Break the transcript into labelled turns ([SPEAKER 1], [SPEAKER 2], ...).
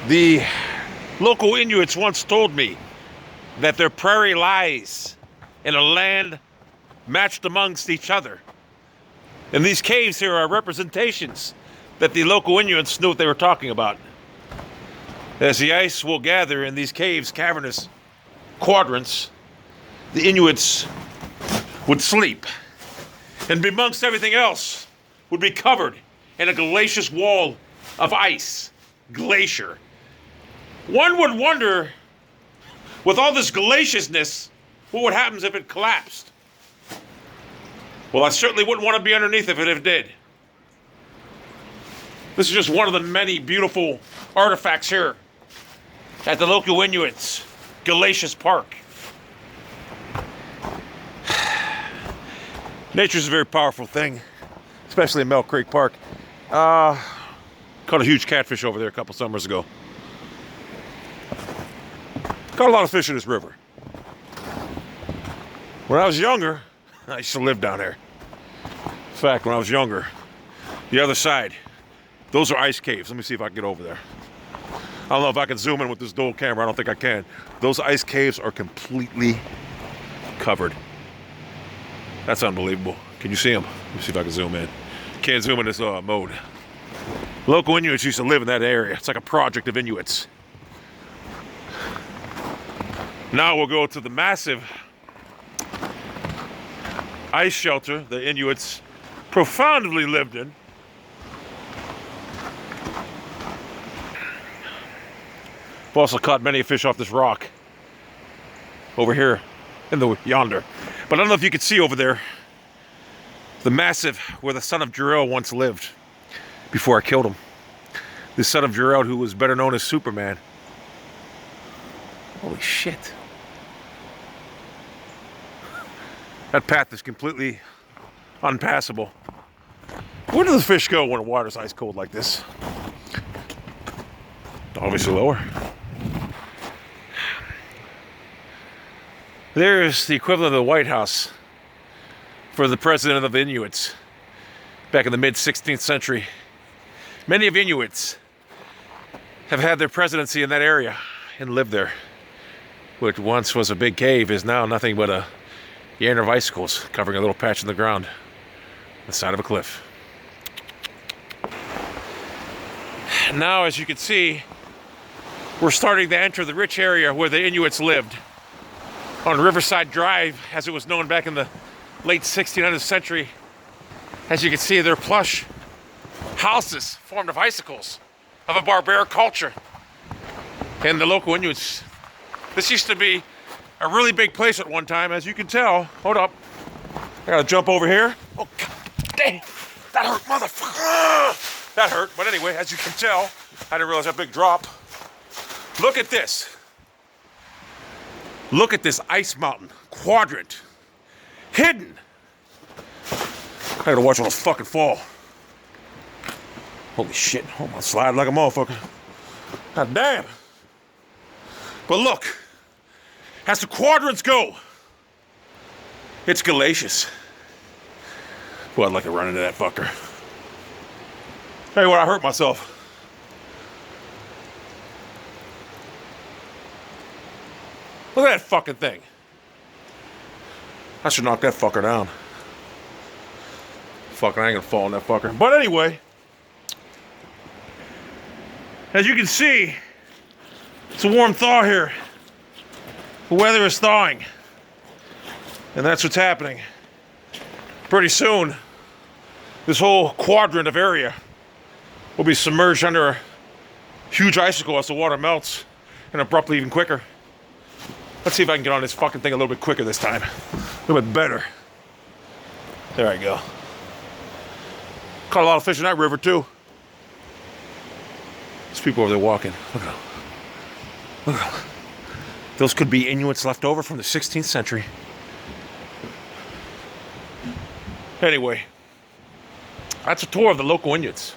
[SPEAKER 1] The local Inuits once told me that their prairie lies in a land matched amongst each other. And these caves here are representations that the local Inuits knew what they were talking about. As the ice will gather in these caves, cavernous quadrants, the Inuits would sleep. And amongst everything else would be covered in a glacious wall of ice. Glacier. One would wonder, with all this glaciousness, what would happen if it collapsed? Well, I certainly wouldn't want to be underneath if it did. This is just one of the many beautiful artifacts here at the local Inuits Glacious Park. Nature's a very powerful thing, especially in Melt Creek Park. Caught a huge catfish over there a couple summers ago. Caught a lot of fish in this river. When I was younger, I used to live down there. In fact, when I was younger, the other side, those are ice caves. Let me see if I can get over there. I don't know if I can zoom in with this dual camera. I don't think I can. Those ice caves are completely covered. That's unbelievable. Can you see them? Let me see if I can zoom in. Can't zoom in this mode. Local Inuits used to live in that area. It's like a project of Inuits. Now we'll go to the massive ice shelter the Inuits profoundly lived in. I've also caught many fish off this rock over here in the yonder. But I don't know if you can see over there the massive where the son of Jor-El once lived before I killed him. The son of Jor-El, who was better known as Superman. Holy shit. That path is completely unpassable. Where do the fish go when the water's ice cold like this? Obviously lower. There's the equivalent of the White House for the president of the Inuits back in the mid-16th century. Many of Inuits have had their presidency in that area and lived there. Which once was a big cave is now nothing but a yarn of icicles covering a little patch in the ground on the side of a cliff. Now, as you can see, we're starting to enter the rich area where the Inuits lived. On Riverside Drive, as it was known back in the late 1600th century. As you can see, they're plush houses formed of icicles of a barbaric culture. And the local Inuits, this used to be a really big place at one time, as you can tell. Hold up. I gotta jump over here. Oh, God dang. That hurt, motherfucker. That hurt. But anyway, as you can tell, I didn't realize that big drop. Look at this. Look at this ice mountain quadrant. Hidden. I gotta watch all this fucking fall. Holy shit. Oh, I'm sliding like a motherfucker. God damn. But look. As the quadrants go, it's glacious. Well, I'd like to run into that fucker. Hey, what, I hurt myself. Look at that fucking thing. I should knock that fucker down. Fucking, I ain't gonna fall on that fucker. But anyway, as you can see, it's a warm thaw here. The weather is thawing, and that's what's happening. Pretty soon, this whole quadrant of area will be submerged under a huge icicle as the water melts, and abruptly even quicker. Let's see if I can get on this fucking thing a little bit quicker this time. A little bit better. There I go. Caught a lot of fish in that river too. There's people over there walking. Look at them. Look at them. Those could be Inuits left over from the 16th century. Anyway, that's a tour of the local Inuits.